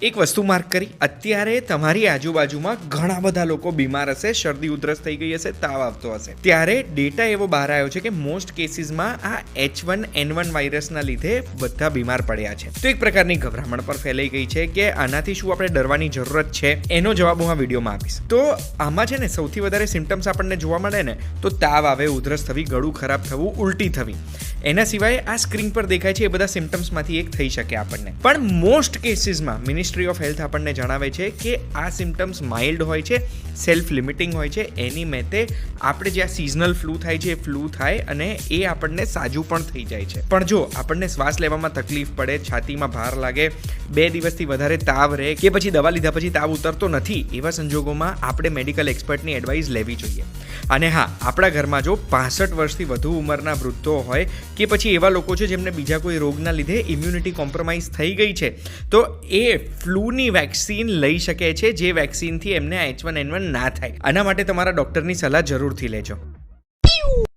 એક વસ્તુ માર્ક કરી, અત્યારે તમારી આજુબાજુમાં ઘણા બધા લોકો બીમાર હશે, શરદી ઉધરસ થઈ ગઈ હશે, તાવ આવતો હશે. ત્યારે ડેટા એવો બહાર આવ્યો છે કે મોસ્ટ કેસીસમાં આ H1N1 વાયરસના લીધે બધા બીમાર પડ્યા છે. તો એક પ્રકારની ગભરામણ પર ફેલાઈ ગઈ છે કે આનાથી શું આપણે ડરવાની જરૂરત છે, એનો જવાબ હું આ વિડીયોમાં આપીશ. તો આમાં છે ને સૌથી વધારે સિમ્ટમ્સ આપણને જોવા મળે ને તો તાવ આવે, ઉધરસ થવી, ગળું ખરાબ થવું, ઉલટી થવી. એના સિવાય આ સ્ક્રીન પર દેખાય છે એ બધા સિમ્ટમ્સમાંથી એક થઈ શકે આપણને. પણ મોસ્ટ કેસીસમાં મિનિસ્ટ્રી ઓફ હેલ્થ આપણને જણાવે છે કે આ સિમ્ટમ્સ માઇલ્ડ હોય છે, સેલ્ફ લિમિટિંગ હોય છે. એની મેતે આપણે જ્યાં સિઝનલ ફ્લૂ થાય છે એ ફ્લૂ થાય અને એ આપણને સાજું પણ થઈ જાય છે. પણ જો આપણને શ્વાસ લેવામાં તકલીફ પડે, છાતીમાં ભાર લાગે, 2 દિવસથી વધારે તાવ રહે કે પછી દવા લીધા પછી તાવ ઉતરતો નથી, એવા સંજોગોમાં આપણે મેડિકલ એક્સપર્ટની એડવાઇસ લેવી જોઈએ. અને હા, આપણા ઘરમાં જો 65 વર્ષથી વધુ ઉંમરના વૃદ્ધો હોય કે પછી એવા લોકો છે જેમને બીજા કોઈ રોગના લીધે ઇમ્યુનિટી કોમ્પ્રોમાઇઝ થઈ ગઈ છે, તો એ ફ્લૂની વેક્સિન લઈ શકે છે, જે વેક્સિનથી એમને H1N1 ના થાય. આના માટે તમારા ડૉક્ટરની સલાહ જરૂરથી લેજો.